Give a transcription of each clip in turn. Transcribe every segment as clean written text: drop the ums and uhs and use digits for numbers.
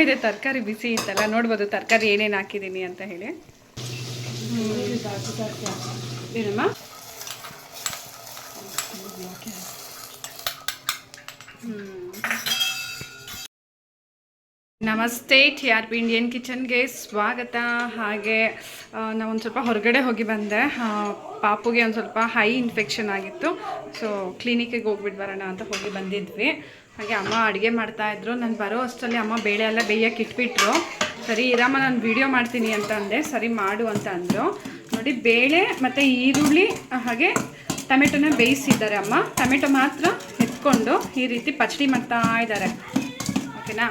ಇದೆ, ತರಕಾರಿ ಬಿಸಿ ಇತ್ತಲ್ಲ. ನೋಡ್ಬೋದು ತರಕಾರಿ ಏನೇನು ಹಾಕಿದ್ದೀನಿ ಅಂತ ಹೇಳಿ. ಏನಮ್ಮ? ನಮಸ್ತೆ, TRP ಇಂಡಿಯನ್ ಕಿಚನ್ಗೆ ಸ್ವಾಗತ. ಹಾಗೆ ನಾವು ಒಂದು ಸ್ವಲ್ಪ ಹೊರಗಡೆ ಹೋಗಿ ಬಂದೆ. ಪಾಪುಗೆ ಒಂದು ಸ್ವಲ್ಪ ಹೈ ಇನ್ಫೆಕ್ಷನ್ ಆಗಿತ್ತು. ಸೊ ಕ್ಲಿನಿಕ್ಕಿಗೆ ಹೋಗ್ಬಿಟ್ಟು ಬರೋಣ ಅಂತ ಹೋಗಿ ಬಂದಿದ್ವಿ. ಹಾಗೆ ಅಮ್ಮ ಅಡುಗೆ ಮಾಡ್ತಾಯಿದ್ರು. ನಾನು ಬರೋ ಅಷ್ಟರಲ್ಲಿ ಅಮ್ಮ ಬೇಳೆ ಎಲ್ಲ ಬೇಯಕ್ಕೆ ಇಟ್ಬಿಟ್ರು. ಸರಿ ಇರಮ್ಮ, ನಾನು ವೀಡಿಯೋ ಮಾಡ್ತೀನಿ ಅಂತ ಅಂದೆ. ಸರಿ ಮಾಡು ಅಂತ ಅಂದರು. ನೋಡಿ, ಬೇಳೆ ಮತ್ತು ಈರುಳ್ಳಿ ಹಾಗೆ ಟೊಮೆಟೊನ ಬೇಯಿಸಿದ್ದಾರೆ ಅಮ್ಮ. ಟೊಮೆಟೊ ಮಾತ್ರ ಎತ್ಕೊಂಡು ಈ ರೀತಿ ಪಚಡಿ ಮಾಡ್ತಾ ಇದ್ದಾರೆ. ಓಕೆನಾ?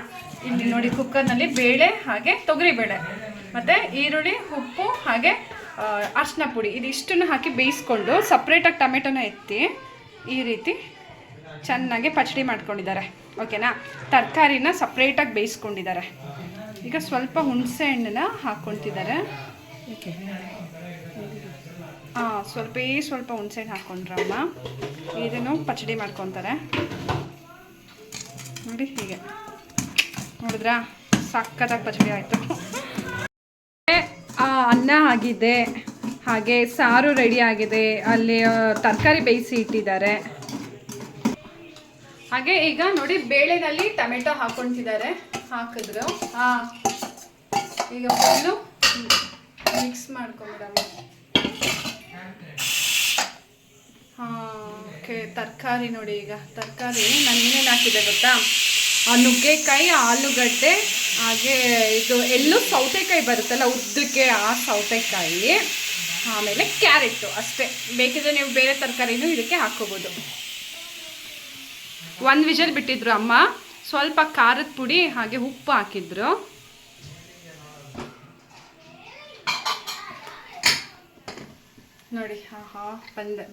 ಇಲ್ಲಿ ನೋಡಿ, ಕುಕ್ಕರ್ನಲ್ಲಿ ಬೇಳೆ ಹಾಗೆ ತೊಗರಿಬೇಳೆ ಮತ್ತು ಈರುಳ್ಳಿ, ಉಪ್ಪು ಹಾಗೆ ಅರಿಶಿನ ಪುಡಿ ಇದಿಷ್ಟನ್ನು ಹಾಕಿ ಬೇಯಿಸ್ಕೊಂಡು ಸಪ್ರೇಟಾಗಿ ಟೊಮೆಟೊನ ಎತ್ತಿ ಈ ರೀತಿ ಚೆನ್ನಾಗಿ ಪಚಡಿ ಮಾಡ್ಕೊಂಡಿದ್ದಾರೆ. ಓಕೆನಾ? ತರಕಾರಿನ ಸಪ್ರೇಟಾಗಿ ಬೇಯಿಸ್ಕೊಂಡಿದ್ದಾರೆ. ಈಗ ಸ್ವಲ್ಪ ಹುಣಸೆ ಹಣ್ಣನ್ನ ಹಾಕ್ಕೊತಿದ್ದಾರೆ. ಸ್ವಲ್ಪ ಹುಣಸೆ ಹಣ್ಣು ಹಾಕ್ಕೊಂಡ್ರಮ್ಮ. ಇದನ್ನು ಪಚಡಿ ಮಾಡ್ಕೊತಾರೆ ನೋಡಿ. ಹೀಗೆ ನೋಡಿದ್ರಾ, ಸಕ್ಕತ್ತಾಗಿ ಪಚಡಿ ಆಯಿತು. ಅನ್ನ ಆಗಿದೆ, ಹಾಗೆ ಸಾರು ರೆಡಿ ಆಗಿದೆ. ಅಲ್ಲಿ ತರಕಾರಿ ಬೇಯಿಸಿ ಇಟ್ಟಿದ್ದಾರೆ. ಹಾಗೆ ಈಗ ನೋಡಿ, ಬೇಳೆನಲ್ಲಿ ಟೊಮೆಟೊ ಹಾಕ್ಕೊತಿದ್ದಾರೆ. ಹಾಕಿದ್ರು ಈಗ ಫುಲ್ಲು ಮಿಕ್ಸ್ ಮಾಡ್ಕೊಂಬಿಡಮ್ಮ. ಓಕೆ, ತರಕಾರಿ ನೋಡಿ. ಈಗ ತರಕಾರಿ ನಾನು ಏನೇನು ಹಾಕಿದೆ ಗೊತ್ತಾ? ನುಗ್ಗೆಕಾಯಿ, ಆಲೂಗಡ್ಡೆ, ಹಾಗೆ ಇದು ಎಲ್ಲೂ ಸೌತೆಕಾಯಿ ಬರುತ್ತಲ್ಲ ಉದ್ದಕ್ಕೆ, ಆ ಸೌತೆಕಾಯಿ, ಆಮೇಲೆ ಕ್ಯಾರೆಟು ಅಷ್ಟೇ. ಬೇಕಿದ್ರೆ ನೀವು ಬೇರೆ ತರಕಾರಿನೂ ಇದಕ್ಕೆ ಹಾಕ್ಕೋಬೋದು. 1 ವಿಷಲ್ ಬಿಟ್ಟಿದ್ರು ಅಮ್ಮ. ಸ್ವಲ್ಪ ಖಾರದ ಪುಡಿ ಹಾಗೆ ಉಪ್ಪು ಹಾಕಿದ್ರು. ನೋಡಿ,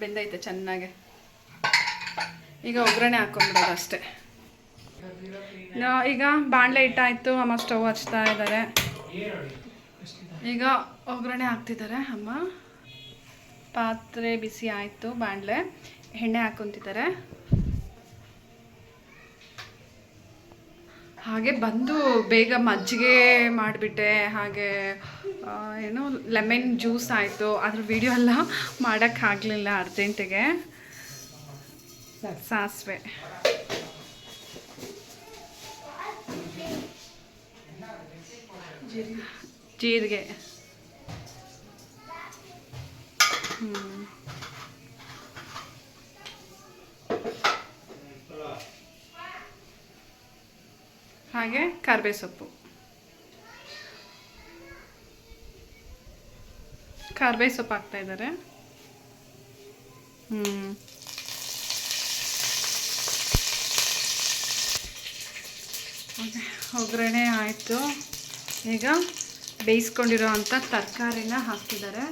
ಬೆಂದೈತೆ ಚೆನ್ನಾಗೆ. ಈಗ ಒಗ್ಗರಣೆ ಹಾಕ್ಕೊಂಡ್ಬಿಡೋದು ಅಷ್ಟೇ. ಈಗ ಬಾಣಲೆ ಇಟ್ಟಾಯಿತು. ಅಮ್ಮ ಸ್ಟವ್ ಹಚ್ತಾ ಇದ್ದಾರೆ. ಈಗ ಒಗ್ಗರಣೆ ಹಾಕ್ತಿದ್ದಾರೆ ಅಮ್ಮ. ಪಾತ್ರೆ ಬಿಸಿ ಆಯಿತು, ಬಾಣಲೆ ಎಣ್ಣೆ ಹಾಕ್ಕೊತಿದ್ದಾರೆ. ಹಾಗೆ ಬಂದು ಬೇಗ ಮಜ್ಜಿಗೆ ಮಾಡಿಬಿಟ್ಟೆ. ಹಾಗೆ ಏನು ಲೆಮನ್ ಜ್ಯೂಸ್ ಆಯಿತು. ಅದ್ರ ವಿಡಿಯೋ ಎಲ್ಲ ಮಾಡೋಕ್ಕಾಗಲಿಲ್ಲ ಅರ್ಜೆಂಟಿಗೆ. ಸಾಸಿವೆ, ಜೀರಿಗೆ, ಹಾಗೆ ಕರಿಬೇವು ಸೊಪ್ಪು. ಕರಿಬೇವು ಸೊಪ್ಪು ಹಾಕ್ತಾ ಇದ್ದಾರೆ. ಒಗ್ಗರಣೆ ಆಯಿತು. ಈಗ ಬೇಯಿಸ್ಕೊಂಡಿರೋ ಅಂಥ ತರಕಾರಿನ ಹಾಕ್ತಿದ್ದಾರೆ.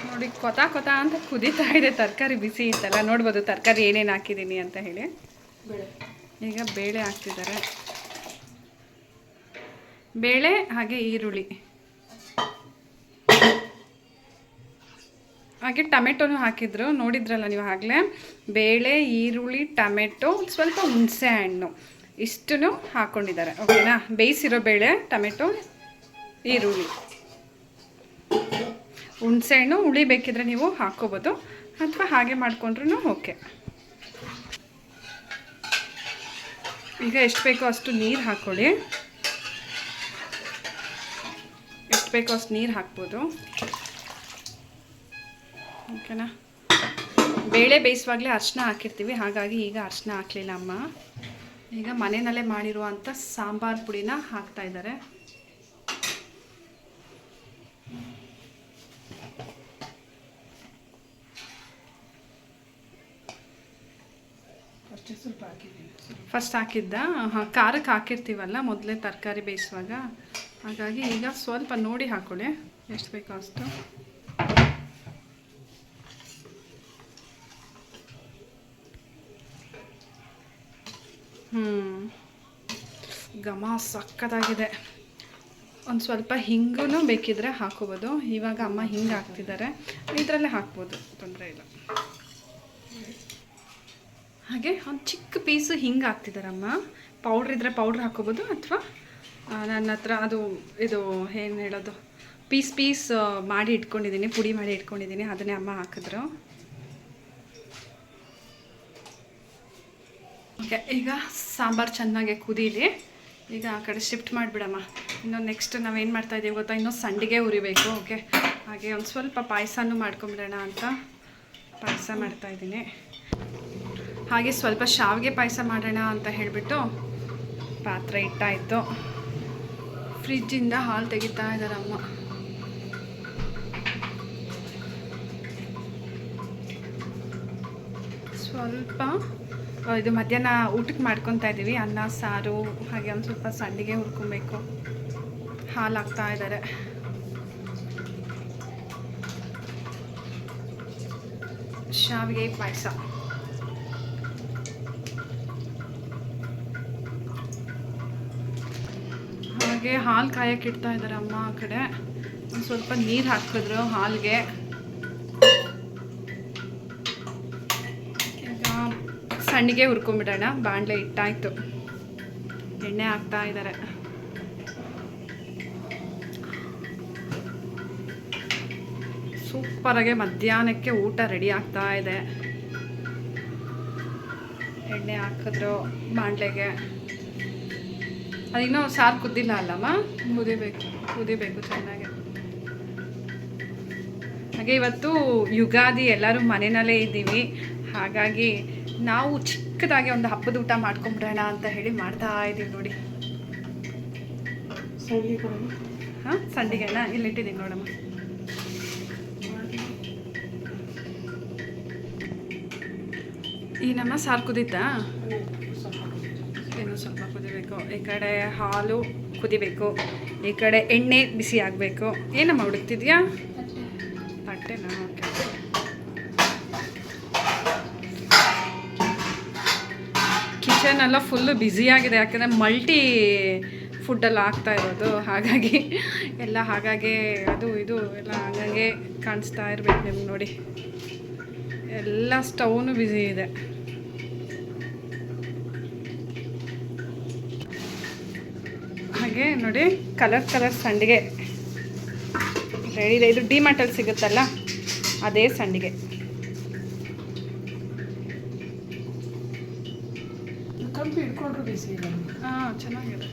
ನೋಡಿ, ಕೊತ ಅಂತ ಕುದೀತಾ ಇದೆ. ತರಕಾರಿ ಬಿಸಿ ಇತ್ತಲ್ಲ. ನೋಡ್ಬೋದು ತರಕಾರಿ ಏನೇನು ಹಾಕಿದ್ದೀನಿ ಅಂತ ಹೇಳಿ. ಈಗ ಬೇಳೆ ಹಾಕ್ತಿದ್ದಾರೆ. ಬೇಳೆ ಹಾಗೆ ಈರುಳ್ಳಿ ಹಾಗೆ ಟೊಮೆಟೊನೂ ಹಾಕಿದ್ರು. ನೋಡಿದ್ರಲ್ಲ ನೀವು ಆಗಲೇ. ಬೇಳೆ, ಈರುಳ್ಳಿ, ಟೊಮೆಟೊ, ಸ್ವಲ್ಪ ಹುಣಸೆ ಹಣ್ಣು ಇಷ್ಟನ್ನು ಹಾಕ್ಕೊಂಡಿದ್ದಾರೆ. ಓಕೆನಾ? ಬೇಯಿಸಿರೋ ಬೇಳೆ, ಟೊಮೆಟೊ, ಈರುಳ್ಳಿ, ಹುಣಸೆ ಹಣ್ಣು, ಹುಳಿ ಬೇಕಿದ್ರೆ ನೀವು ಹಾಕ್ಕೋಬೋದು ಅಥವಾ ಹಾಗೆ ಮಾಡಿಕೊಂಡ್ರೂ ಓಕೆ. ಈಗ ಎಷ್ಟು ಬೇಕೋ ಅಷ್ಟು ನೀರು ಹಾಕ್ಕೊಳ್ಳಿ. ಎಷ್ಟು ಬೇಕೋ ಅಷ್ಟು ನೀರು ಹಾಕ್ಬೋದು. ಓಕೆನಾ? ಬೇಳೆ ಬೇಯಿಸುವಾಗಲೇ ಅರಿಶಿನ ಹಾಕಿರ್ತೀವಿ, ಹಾಗಾಗಿ ಈಗ ಅರಿಶಿನ ಹಾಕಲಿಲ್ಲ ಅಮ್ಮ. ಈಗ ಮನೆಯಲ್ಲೇ ಮಾಡಿರುವಂಥ ಸಾಂಬಾರು ಪುಡಿನ ಹಾಕ್ತಾ ಇದ್ದಾರೆ. ಫಸ್ಟ್ ಹಾಕಿದ್ದ ಖಾರಕ್ಕೆ ಹಾಕಿರ್ತೀವಲ್ಲ ಮೊದಲೇ ತರಕಾರಿ ಬೇಯಿಸುವಾಗ, ಹಾಗಾಗಿ ಈಗ ಸ್ವಲ್ಪ ನೋಡಿ ಹಾಕೊಳ್ಳಿ ಎಷ್ಟು ಬೇಕೋ ಅಷ್ಟು. ಘಮ ಸಕ್ಕತ್ತಾಗಿದೆ. ಒಂದು ಸ್ವಲ್ಪ ಹಿಂಗೂ ಬೇಕಿದ್ರೆ ಹಾಕೋಬೋದು. ಇವಾಗ ಅಮ್ಮ ಹಿಂಗೆ ಹಾಕ್ತಿದ್ದಾರೆ, ಇದರಲ್ಲೇ ಹಾಕ್ಬೋದು, ತೊಂದರೆ ಇಲ್ಲ. ಹಾಗೆ ಒಂದು ಚಿಕ್ಕ ಪೀಸು ಹಿಂಗೆ ಹಾಕ್ತಿದ್ದಾರಮ್ಮ. ಪೌಡ್ರ್ ಇದ್ದರೆ ಪೌಡ್ರ್ ಹಾಕೋಬೋದು, ಅಥವಾ ನನ್ನ ಹತ್ರ ಅದು ಇದು ಏನು ಹೇಳೋದು ಪೀಸ್ ಮಾಡಿ ಇಟ್ಕೊಂಡಿದ್ದೀನಿ, ಪುಡಿ ಮಾಡಿ ಇಟ್ಕೊಂಡಿದ್ದೀನಿ, ಅದನ್ನೇ ಅಮ್ಮ ಹಾಕಿದ್ರು. ಓಕೆ, ಈಗ ಸಾಂಬಾರು ಚೆನ್ನಾಗಿ ಕುದೀಲಿ. ಈಗ ಆ ಕಡೆ ಶಿಫ್ಟ್ ಮಾಡಿಬಿಡಮ್ಮ. ಇನ್ನು ನೆಕ್ಸ್ಟ್ ನಾವೇನು ಮಾಡ್ತಾಯಿದ್ದೀವಿ ಗೊತ್ತಾ, ಇನ್ನೂ ಸಂಡಿಗೆ ಉರಿಬೇಕು. ಓಕೆ, ಹಾಗೆ ಒಂದು ಸ್ವಲ್ಪ ಪಾಯಸನೂ ಮಾಡ್ಕೊಂಬಿಡೋಣ ಅಂತ ಪಾಯಸ ಮಾಡ್ತಾಯಿದ್ದೀನಿ. ಹಾಗೆ ಸ್ವಲ್ಪ ಶಾವಿಗೆ ಪಾಯಸ ಮಾಡೋಣ ಅಂತ ಹೇಳಿಬಿಟ್ಟು ಪಾತ್ರೆ ಇಟ್ಟಾಯಿತು. ಫ್ರಿಜ್ಜಿಂದ ಹಾಲು ತೆಗಿತಾ ಇದ್ದಾರಮ್ಮ. ಸ್ವಲ್ಪ ಇದು ಮಧ್ಯಾಹ್ನ ಊಟಕ್ಕೆ ಮಾಡ್ಕೊತಾ ಇದ್ದೀವಿ, ಅನ್ನ ಸಾರು, ಹಾಗೆ ಒಂದು ಸ್ವಲ್ಪ ಸಂಡಿಗೆ ಹುರ್ಕೊಬೇಕು. ಹಾಲು ಹಾಕ್ತಾ ಇದ್ದಾರೆ. ಶಾವಿಗೆ ಪಾಯಸ. ಹಾಗೆ ಹಾಲು ಕಾಯಕ್ಕೆ ಇಡ್ತಾ ಇದ್ದಾರೆ ಅಮ್ಮ. ಆ ಕಡೆ ಒಂದು ಸ್ವಲ್ಪ ನೀರು ಹಾಕಿದ್ರು ಹಾಲಿಗೆ. ಈಗ ಸಂಡಿಗೆ ಹುರ್ಕೊಂಬಿಡೋಣ. ಬಾಣಲೆ ಇಟ್ಟಾಯಿತು, ಎಣ್ಣೆ ಹಾಕ್ತಾ ಇದ್ದಾರೆ. ಸೂಪರಾಗೆ ಮಧ್ಯಾಹ್ನಕ್ಕೆ ಊಟ ರೆಡಿ ಆಗ್ತಾ ಇದೆ. ಎಣ್ಣೆ ಹಾಕಿದ್ರು ಬಾಣಲೆಗೆ. ಅದಿನ್ನೂ ಸಾರು ಕುದ್ದಿಲ್ಲ ಅಲ್ಲಮ್ಮ, ಕುದಿಬೇಕು ಚೆನ್ನಾಗಿ. ಹಾಗೆ ಇವತ್ತು ಯುಗಾದಿ, ಎಲ್ಲರೂ ಮನೆಯಲ್ಲೇ ಇದ್ದೀವಿ. ಹಾಗಾಗಿ ನಾವು ಚಿಕ್ಕದಾಗಿ ಒಂದು ಹಬ್ಬದ ಊಟ ಮಾಡ್ಕೊಂಬಿಡೋಣ ಅಂತ ಹೇಳಿ ಮಾಡ್ತಾ ಇದ್ದೀವಿ ನೋಡಿ. ಹಾಂ, ಸಂಡಿಗೆನ ಇಲ್ಲಿಟ್ಟಿದ್ದೀನಿ ನೋಡಮ್ಮ. ಈ ನಮ್ಮ ಸಾರು ಕುದೀತಾ? ಇನ್ನೂ ಸ್ವಲ್ಪ ಕುದಿಬೇಕು. ಈ ಕಡೆ ಹಾಲು ಕುದಿಬೇಕು, ಈ ಕಡೆ ಎಣ್ಣೆ ಬಿಸಿ ಆಗಬೇಕು. ಏನಮ್ಮ ಹುಡುಕ್ತಿದ್ಯಾ? ತಟ್ಟೆನಾ? ಓಕೆ. ಕಿಚನ್ ಎಲ್ಲ ಫುಲ್ಲು ಬ್ಯುಸಿಯಾಗಿದೆ, ಯಾಕಂದರೆ ಮಲ್ಟಿ ಫುಡ್ಡೆಲ್ಲ ಆಗ್ತಾ ಇರೋದು. ಹಾಗಾಗಿ ಎಲ್ಲ ಅದು ಇದು ಎಲ್ಲ ಹಾಗಾಗಿ ಕಾಣಿಸ್ತಾ ಇರಬೇಕು ನಿಮ್ಗೆ ನೋಡಿ. ಎಲ್ಲ ಸ್ಟವ್ನು ಬ್ಯುಸಿ ಇದೆ. ಹಾಗೆ ನೋಡಿ, ಕಲರ್ ಸಂಡಿಗೆ ರೆಡಿ ಇದೆ. ಇದು ಡಿಮಾರ್ಟಲ್ಲಿ ಸಿಗುತ್ತಲ್ಲ, ಅದೇ ಸಂಡಿಗೆ. ಕಂಪಿ ಇಟ್ಕೊಂಡ್ರು ಬಿಸಿ ಇಲ್ಲ. ಹಾಂ, ಚೆನ್ನಾಗಿದೆ.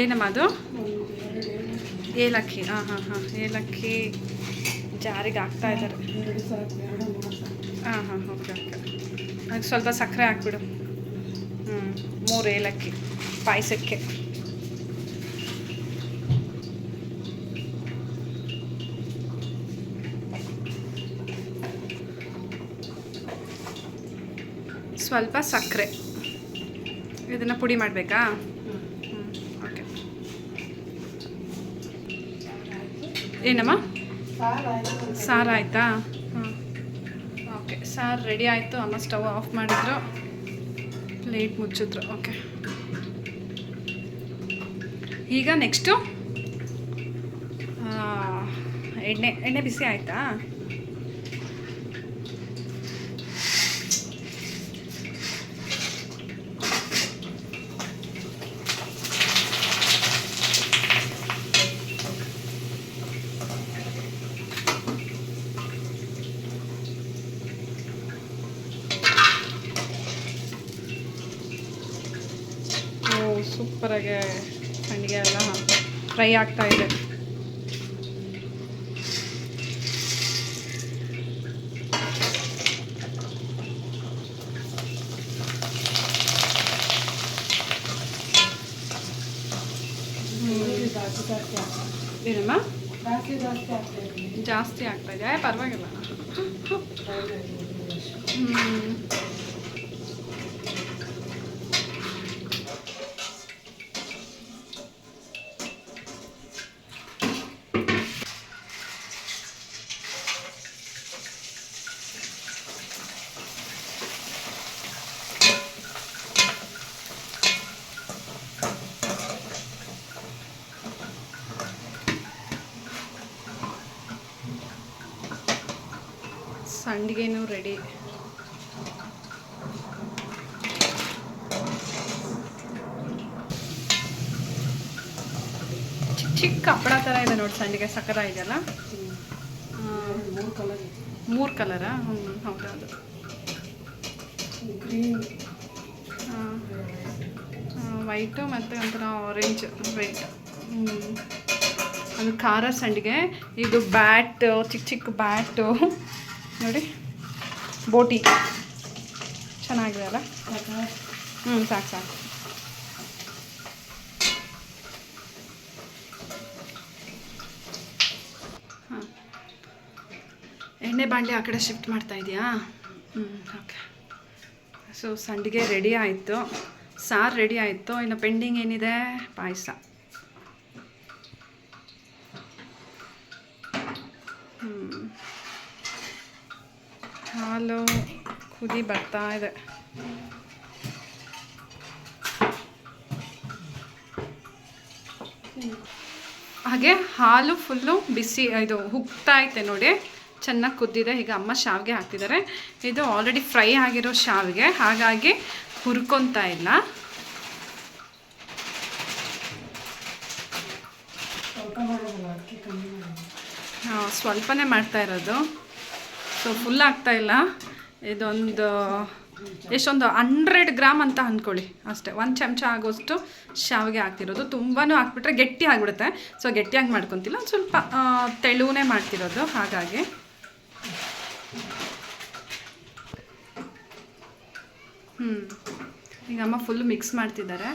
ಏನಮ್ಮ ಅದು? ಏಲಕ್ಕಿ. ಹಾಂ, ಏಲಕ್ಕಿ ಜಾರಿಗೆ ಹಾಕ್ತಾ ಇದ್ದಾರೆ. ಹಾಂ, ಓಕೆ. ಅದಕ್ಕೆ ಸ್ವಲ್ಪ ಸಕ್ಕರೆ ಹಾಕ್ಬಿಡು. 3 ಏಲಕ್ಕಿ ಪಾಯಸಕ್ಕೆ. ಸ್ವಲ್ಪ ಸಕ್ಕರೆ. ಇದನ್ನು ಪುಡಿ ಮಾಡಬೇಕಾ? ಓಕೆ. ಏನಮ್ಮ? ಸಾರು ಆಯಿತಾ? ಹಾಂ, ಓಕೆ. ಸಾರು ರೆಡಿ ಆಯಿತು. ಅಮ್ಮ ಸ್ಟವ್ ಆಫ್ ಮಾಡಿದ್ರು, ಪ್ಲೇಟ್ ಮುಚ್ಚಿದ್ರು. ಓಕೆ, ಈಗ ನೆಕ್ಸ್ಟು ಎಣ್ಣೆ ಬಿಸಿ ಆಯಿತಾ? ಸೂಪರಾಗಿ ಸಂಡಿಗೆ ಎಲ್ಲ ಫ್ರೈ ಆಗ್ತಾ ಇದೆ. ಏನಮ್ಮ? ಜಾಸ್ತಿ ಆಗ್ತಾ ಇದೆ. ಪರವಾಗಿಲ್ಲ. ಸಂಡಿಗೆನೂ ರೆಡಿ. ಚಿಕ್ಕ ಚಿಕ್ಕ ಹಪ್ಪಳ ಥರ ಇದೆ ನೋಡಿ ಸಂಡಿಗೆ, ಸಕ್ಕತ್ತಾಗಿದೆಯಲ್ಲ. 3 ಕಲರಾ? ಹೌದೌದು. ಗ್ರೀನ್, ವೈಟು ಮತ್ತು ಒಂಥರ ಆರೆಂಜ್ ರೆಡ್. ಅದು ಖಾರ ಸಂಡಿಗೆ. ಇದು ಬ್ಯಾಟ್, ಚಿಕ್ಕ ಚಿಕ್ಕ ಬ್ಯಾಟು ನೋಡಿ, ಬೋಟಿ ಚೆನ್ನಾಗಿದೆ ಅಲ್ಲ. ಸಾಕು ಸಾಕು. ಹಾಂ, ಎಣ್ಣೆ ಬಾಣಲೆ ಆ ಕಡೆ ಶಿಫ್ಟ್ ಮಾಡ್ತಾ ಇದೆಯಾ? ಓಕೆ. ಸೊ ಸಂಡಿಗೆ ರೆಡಿ ಆಯಿತು, ಸಾರು ರೆಡಿ ಆಯಿತು. ಇನ್ನು ಪೆಂಡಿಂಗ್ ಏನಿದೆ? ಪಾಯಸ. ಹಾಲು ಕುದಿ ಬರ್ತಾ ಇದೆ. ಹಾಗೆ ಹಾಲು ಫುಲ್ಲು ಬಿಸಿ, ಇದು ಉಗ್ತಾ ಐತೆ ನೋಡಿ, ಚೆನ್ನಾಗಿ ಕುದ್ದಿದೆ. ಈಗ ಅಮ್ಮ ಶಾವಿಗೆ ಹಾಕ್ತಿದ್ದಾರೆ. ಇದು ಆಲ್ರೆಡಿ ಫ್ರೈ ಆಗಿರೋ ಶಾವಿಗೆ, ಹಾಗಾಗಿ ಹುರ್ಕೊತಾ ಇಲ್ಲ. ಹಾಂ, ಸ್ವಲ್ಪನೇ ಮಾಡ್ತಾ ಇರೋದು. ಸೊ ಫುಲ್ ಆಗ್ತಾ ಇಲ್ಲ. ಇದೊಂದು ಎಷ್ಟೊಂದು 100 ಗ್ರಾಮ್ ಅಂತ ಅಂದ್ಕೊಳ್ಳಿ ಅಷ್ಟೇ. 1 ಚಮಚ ಆಗೋಷ್ಟು ಶಾವಿಗೆ ಹಾಕ್ತಿರೋದು. ತುಂಬಾ ಹಾಕ್ಬಿಟ್ರೆ ಗಟ್ಟಿ ಆಗಿಬಿಡುತ್ತೆ. ಸೊ ಗಟ್ಟಿಯಾಗಿ ಮಾಡ್ಕೊತಿಲ್ಲ, ಒಂದು ಸ್ವಲ್ಪ ತೆಳುವೇ ಮಾಡ್ತಿರೋದು. ಹಾಗಾಗಿ ಈಗ ಅಮ್ಮ ಫುಲ್ ಮಿಕ್ಸ್ ಮಾಡ್ತಿದ್ದಾರೆ.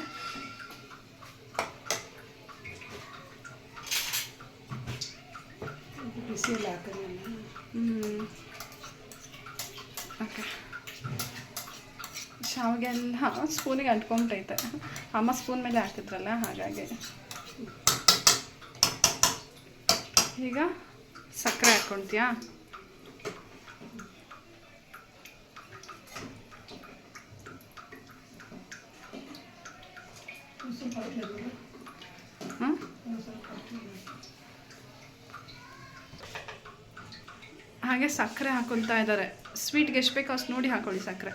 ಓಕೆ, ಶಾವಿಗೆ ಎಲ್ಲ ಸ್ಪೂನಿಗೆ ಅಂಟ್ಕೊಂಬಿಟ್ಟೈತೆ. ಅಮ್ಮ ಸ್ಪೂನ್ ಮೇಲೆ ಹಾಕಿದ್ರಲ್ಲ, ಹಾಗಾಗಿ. ಈಗ ಸಕ್ಕರೆ ಹಾಕ್ಕೊಳ್ತೀಯಾ? ಹಾಗೆ ಸಕ್ಕರೆ ಹಾಕೊಳ್ತಾ ಇದ್ದಾರೆ. ಸ್ವೀಟ್ಗೆ ಎಷ್ಟು ಬೇಕೋ ಅಷ್ಟು ನೋಡಿ ಹಾಕೊಳ್ಳಿ ಸಕ್ಕರೆ.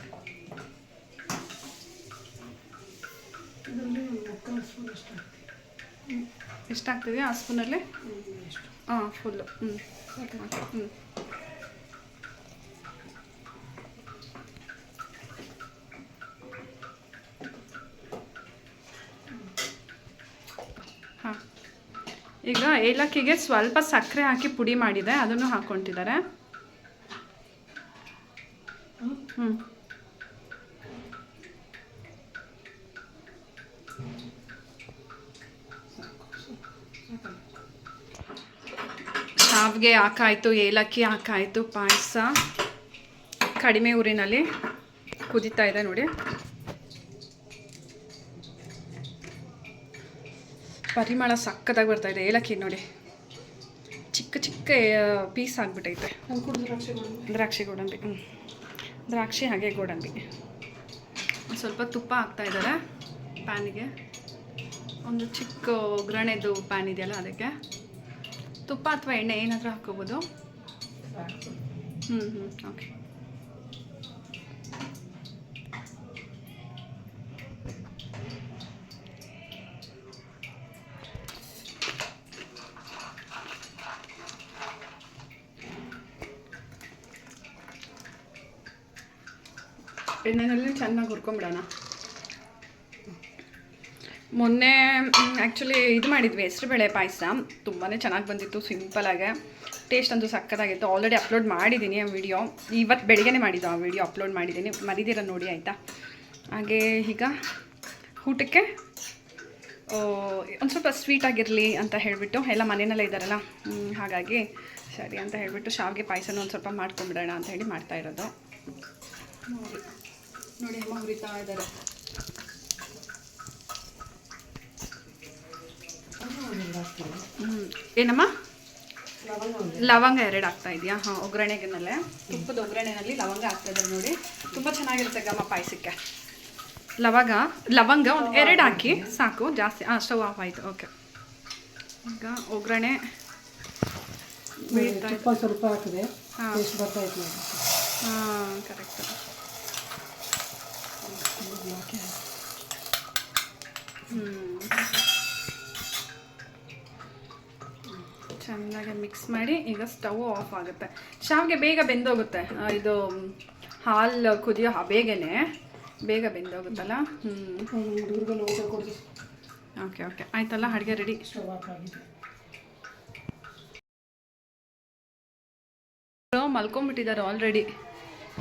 ಎಷ್ಟಾಗ್ತಿದೆಯಾ ಆ ಸ್ಪೂನಲ್ಲಿ? ಹಾಂ, ಫುಲ್ಲು. ಹಾಂ, ಈಗ ಏಲಕ್ಕಿಗೆ ಸ್ವಲ್ಪ ಸಕ್ಕರೆ ಹಾಕಿ ಪುಡಿ ಮಾಡಿದೆ, ಅದನ್ನು ಹಾಕ್ಕೊತಿದ್ದಾರೆ. ಶಾವಿಗೆ ಹಾಕಾಯಿತು, ಏಲಕ್ಕಿ ಹಾಕಾಯಿತು, ಪಾಯಸ ಕಡಿಮೆ ಊರಿನಲ್ಲಿ ಕುದೀತಾ ಇದೆ ನೋಡಿ. ಪರಿಮಳ ಸಕ್ಕತ್ತಾಗಿ ಬರ್ತಾಯಿದೆ. ಏಲಕ್ಕಿ ನೋಡಿ, ಚಿಕ್ಕ ಚಿಕ್ಕ ಪೀಸ್ ಆಗಿಬಿಟ್ಟೈತೆ. ದ್ರಾಕ್ಷಿ ಗೋಡಂಬಿ. ದ್ರಾಕ್ಷಿ ಹಾಗೆ ಗೋಡಂಬಿ. ಸ್ವಲ್ಪ ತುಪ್ಪ ಹಾಕ್ತಾಯಿದ್ದಾರೆ ಪ್ಯಾನಿಗೆ. ಒಂದು ಚಿಕ್ಕ ಒಗ್ಗರಣೆದು ಪ್ಯಾನ್ ಇದೆಯಲ್ಲ, ಅದಕ್ಕೆ ತುಪ್ಪ ಅಥವಾ ಎಣ್ಣೆ ಏನಾದರೂ ಹಾಕ್ಕೋಬೋದು. ಓಕೆ. ಎಣ್ಣೆನಲ್ಲಿ ಚೆನ್ನಾಗಿ ಹುರ್ಕೊಂಬಿಡೋಣ. ಮೊನ್ನೆ ಆ್ಯಕ್ಚುಲಿ ಇದು ಮಾಡಿದ್ವಿ, ಹೆಸರುಬೇಳೆ ಪಾಯಸ. ತುಂಬಾ ಚೆನ್ನಾಗಿ ಬಂದಿತ್ತು, ಸಿಂಪಲಾಗೆ. ಟೇಸ್ಟ್ ಅಂತೂ ಸಕ್ಕತ್ತಾಗಿತ್ತು. ಆಲ್ರೆಡಿ ಅಪ್ಲೋಡ್ ಮಾಡಿದ್ದೀನಿ ಆ ವಿಡಿಯೋ. ಇವತ್ತು ಬೆಳಿಗ್ಗೆ ಮಾಡಿದ್ದು ಆ ವಿಡಿಯೋ ಅಪ್ಲೋಡ್ ಮಾಡಿದ್ದೀನಿ, ಮರಿದಿರ ನೋಡಿ ಆಯಿತಾ. ಹಾಗೆ ಈಗ ಊಟಕ್ಕೆ ಒಂದು ಸ್ವಲ್ಪ ಸ್ವೀಟಾಗಿರಲಿ ಅಂತ ಹೇಳಿಬಿಟ್ಟು, ಎಲ್ಲ ಮನೆಯಲ್ಲೇ ಇದ್ದಾರಲ್ಲ, ಹಾಗಾಗಿ ಸರಿ ಅಂತ ಹೇಳಿಬಿಟ್ಟು ಶಾವಿಗೆ ಪಾಯಸನೂ ಒಂದು ಸ್ವಲ್ಪ ಮಾಡ್ಕೊಂಬಿಡೋಣ ಅಂತ ಹೇಳಿ ಮಾಡ್ತಾಯಿರೋದು. ನೋಡಿ ಅಮ್ಮ ಹುರಿತಾ ಇದ್ದಾರೆ. ಏನಮ್ಮ? ಲವಂಗ 2 ಹಾಕ್ತಾ ಇದೆಯಾ? ಹಾಂ, ಒಗ್ಗರಣೆಗೆನಲ್ಲೇ ತುಪ್ಪದ ಒಗ್ಗರಣೆನಲ್ಲಿ ಲವಂಗ ಹಾಕ್ತಾಯಿದ್ದಾರೆ ನೋಡಿ. ತುಂಬ ಚೆನ್ನಾಗಿರುತ್ತೆ ಗಮ್ಮ ಪಾಯಸಕ್ಕೆ. ಲವಂಗ ಒಂದು 2 ಹಾಕಿ ಸಾಕು, ಜಾಸ್ತಿ. ಸ್ಟವ್ ಆಫ್ ಆಯಿತು. ಓಕೆ, ಈಗ ಒಗ್ಗರಣೆ ಸ್ವಲ್ಪ ಹಾಕಿದೆ. ಹಾಂ ಕರೆಕ್ಟ್. ಚೆನ್ನಾಗಿ ಮಿಕ್ಸ್ ಮಾಡಿ ಈಗ ಸ್ಟವ್ ಆಫ್ ಆಗುತ್ತೆ. ಶಾವಿಗೆ ಬೇಗ ಬೆಂದೋಗುತ್ತೆ, ಇದು ಹಾಲು ಕುದಿಯೋ ಬೇಗ ಬೆಂದೋಗುತ್ತಲ್ಲ. ಓಕೆ ಓಕೆ ಆಯ್ತಲ್ಲ, ಅಡುಗೆ ರೆಡಿ. ಮಲ್ಕೊಂಡ್ಬಿಟ್ಟಿದ್ದಾರೆ ಆಲ್ರೆಡಿ.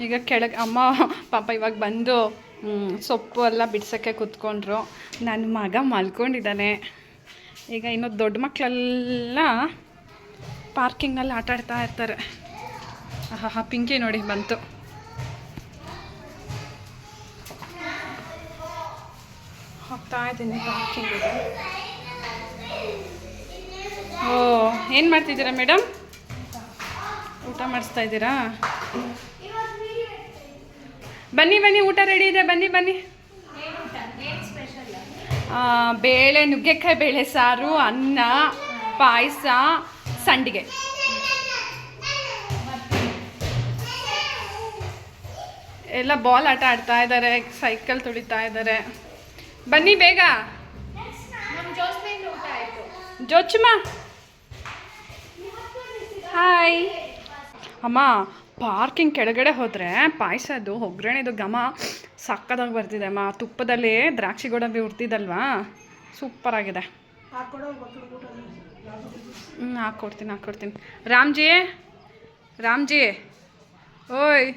ಈಗ ಕೆಳಗೆ ಅಮ್ಮ ಪಾಪ ಇವಾಗ ಬಂದು ಸೊಪ್ಪು ಎಲ್ಲ ಬಿಡ್ಸೋಕ್ಕೆ ಕೂತ್ಕೊಂಡ್ರು. ನನ್ನ ಮಗ ಮಲ್ಕೊಂಡಿದ್ದಾನೆ. ಈಗ ಇನ್ನು ದೊಡ್ಡ ಮಕ್ಕಳೆಲ್ಲ ಪಾರ್ಕಿಂಗ್ನಲ್ಲಿ ಆಟ ಆಡ್ತಾ ಇರ್ತಾರೆ. ಆಹಾ ಪಿಂಕಿ ನೋಡಿ ಬಂತು. ಹೋಗ್ತಾ ಇದ್ದೀನಿ ಪಾರ್ಕಿಂಗಿಗೆ. ಓ ಏನು ಮಾಡ್ತಿದ್ದೀರಾ ಮೇಡಮ್? ಊಟ ಮಾಡಿಸ್ತಾ ಇದ್ದೀರಾ? ಬನ್ನಿ ಬನ್ನಿ, ಊಟ ರೆಡಿ ಇದೆ, ಬನ್ನಿ ಬನ್ನಿ. ಬೇಳೆ, ನುಗ್ಗೆಕಾಯಿ ಬೇಳೆ ಸಾರು, ಅನ್ನ, ಪಾಯಸ, ಸಂಡಿಗೆ. ಎಲ್ಲ ಬಾಲ್ ಆಟ ಆಡ್ತಾ ಇದ್ದಾರೆ, ಸೈಕಲ್ ತುಳಿತಾ ಇದ್ದಾರೆ. ಬನ್ನಿ ಬೇಗ. ಜೋಚಮ್ಮ ಹಾಯ್. ಅಮ್ಮ ಪಾರ್ಕಿಂಗ್ ಕೆಳಗಡೆ ಹೋದರೆ ಪಾಯಸದ್ದು ಒಗ್ಗರಣೆದು ಘಮ ಸಕ್ಕದಾಗಿ ಬರ್ತಿದೆ ಅಮ್ಮ. ತುಪ್ಪದಲ್ಲಿ ದ್ರಾಕ್ಷಿ ಗೋಡಂಬಿ ಹುರ್ತಿದ್ದಲ್ವಾ, ಸೂಪರಾಗಿದೆ. ಹಾಕ್ಕೊಡ್ತೀನಿ. ರಾಮ್ಜಿ ಓಯ್,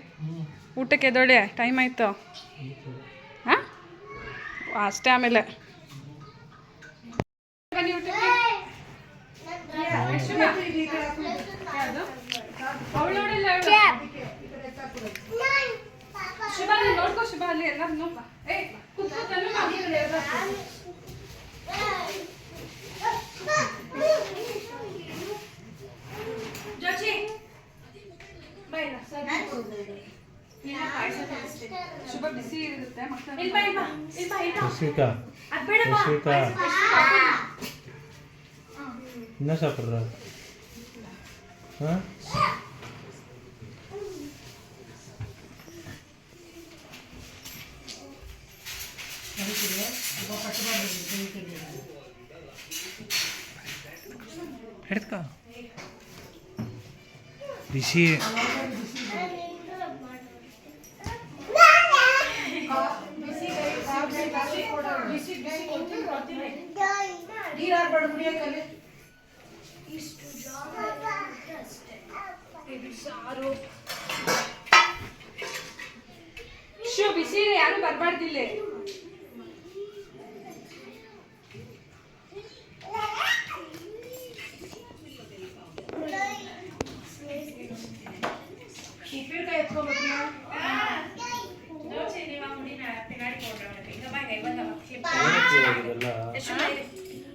ಊಟಕ್ಕೆ ಎದೊಳ್ಳೆ, ಟೈಮ್ ಆಯಿತು. ಹಾಂ ಅಷ್ಟೇ, ಆಮೇಲೆ ಬನ್ನಿ ಊಟಕ್ಕೆ. ಶುಭ ನೋಡ್ಕೋ, ಶುಭ ಅಲ್ಲಿ ಎಲ್ಲ ಶುಭ ಬಿಸಿ ಇರುತ್ತೆ. என்ன சாப்பிட்ற? எடுத்துக்கா ಬಿಸಿ. ಬಿಸಿ ಯಾರು ಬರಬಾರ್ದಿಲ್ಲ.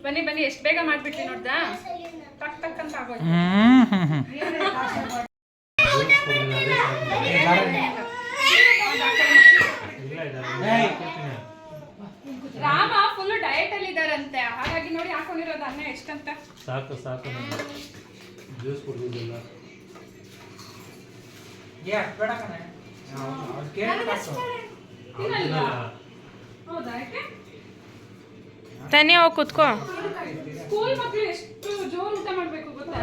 ಬನ್ನಿ ಬನ್ನಿ, ಎಷ್ಟು ಬೇಗ ಮಾಡ್ಬಿಟ್ರಿ ನೋಡ್ದಾ, ಟಕ್ ಟಕ್ ಅಂತ ಆಗೋಯ್ತು. ರಾಮ ಫುಲ್ ಡಯಟ್ ಅಲ್ಲಿ ಇದಾರಂತೆ, ಹಾಗಾಗಿ ನೋಡಿ ಹಾಕೊಂಡಿರೋದು ಅನ್ನ ಎಷ್ಟಂತ. ಸಾಕು ಜ್ಯೂಸ್ ಕುಡಿದಿಲ್ಲ. ತಾನೇ ಹೋಗಿ ಕುತ್ಕೋ. ಸ್ಕೂಲ್ ಮಕ್ಕಳು ಎಷ್ಟು ಜೋರು ಊಟ ಮಾಡ್ಬೇಕು ಗೊತ್ತಾ.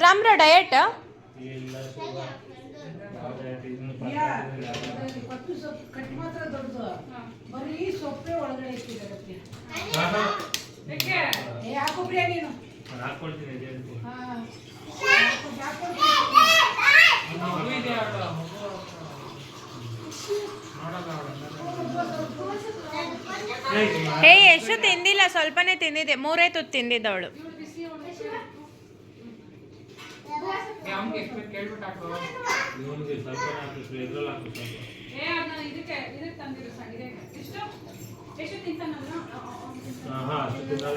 ರಾಮ್ರ ಡಯಟ್ ಸೊಪ್ಪೆ ಒಳಗಡೆ ಇಟ್ಟಿದ್ದಾರೆ. ಏ ಎಷ್ಟು ತಿಂದಿಲ್ಲ, ಸ್ವಲ್ಪನೇ ತಿಂದಿದ್ದೆ, 3 ತುತ್ತು ತಿಂದಿದ್ದವಳು.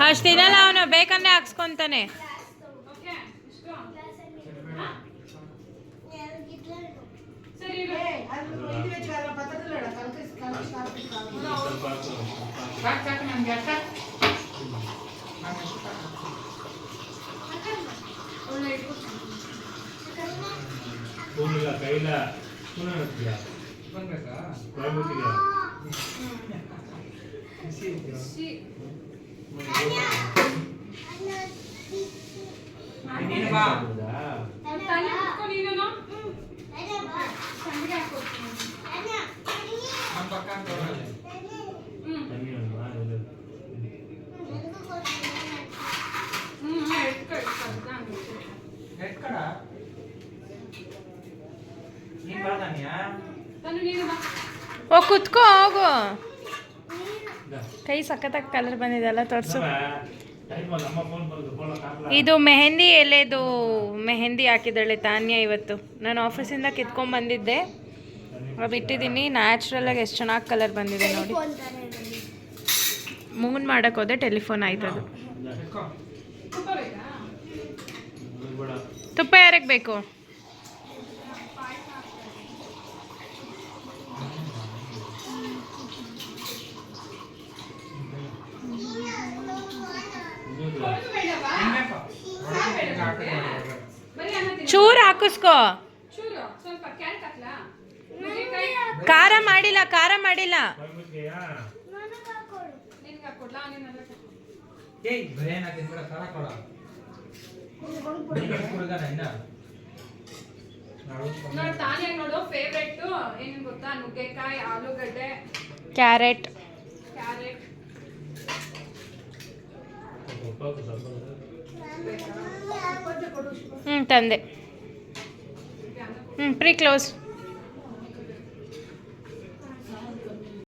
ಅಷ್ಟು ತಿನ್ನಲ್ಲ ಅವನು, ಬೇಕಂದ್ರೆ ಹಾಕ್ಸ್ಕೊಂತಾನೆ. ಸರಿ ಸ್ಪೂನ್ ಇಲ್ಲ ಕೈಲ ಸ್ಪೂನ್ ಹಾಕ್ತೀಯಾ ಕೊಳಬಿಟ್ಟಿಗೆ ನೀನು ಬಾ ನಮ್ಮ ಪಕ್ಕ ತಗೊಳ್ಳಿ ಎಟ್ಕಡ ನೀನ್ ಬರ್ತಾನಿಯಾ ಓ ಕುತ್ಕೋ ಹೋಗು ಕೈ ಸಖತ್ತಾಗಿ ಕಲರ್ ಬಂದಿದೆ ಅಲ್ಲ ತೋರಿಸು ನಮ್ಮ ಫೋನ್ ಬರೋದು ಫೋನ್ ಹಾಕ್ಲಾ ಇದು ಮೆಹಂದಿ ಎಲೆದು ಮೆಹಂದಿ ಹಾಕಿದ್ದಾಳೆ ತಾನ್ಯ ಇವತ್ತು ನಾನು ಆಫೀಸಿಂದ ಕಿತ್ಕೊಂಡ್ಬಂದಿದ್ದೆ ಅದು ಇಟ್ಟಿದ್ದೀನಿ ನ್ಯಾಚುರಲಾಗಿ ಎಷ್ಟು ಚೆನ್ನಾಗಿ ಕಲರ್ ಬಂದಿದೆ ನೋಡಿ ಮೂನ್ ಮಾಡೋಕ್ಕೆ ಹೋದೆ ಟೆಲಿಫೋನ್ ಆಯ್ತು ಅದು ಎಟ್ಕೋ ಬೇಡ ತುಪ್ಪ ಯಾರಿಗೆ ಬೇಕು ತಿನ್ಬೇಕು ಹೊರಗೆ ಬೇಗ ಹಾಕಿದ್ರೆ ಚೂರು ಹಾಕಿಸ್ಕೋ ಸ್ವಲ್ಪ ಕ್ಯಾರೆಟ್ ಹಾಕ್ಲಾ ಖಾರ ಮಾಡಿಲ್ಲ ಖಾರ ಮಾಡಿಲ್ಲ ಕೊಳಬಿಟ್ಟಿಗೆಯಾ ನಿನ್ಗೆ ಹಾಕೊಡ್ಲಾ ನೀನು ಏಯ್ ಬರೇನ ತಿನ್ಬಿಡ ಸಾಲ ಕೊಡ ಹುಡುಗನ ಇನ್ನ ನೋಡಿ ತಾನೇ ನೋಡು ಫೇವ್ರೆಟ್ ಏನು ಗೊತ್ತಾ ನುಗ್ಗೆಕಾಯಿ ಆಲೂಗಡ್ಡೆ ಕ್ಯಾರೆಟ್ ಕ್ಯಾರೆಟ್ ತಂದೆ ಪ್ರೀ ಕ್ಲೋಸ್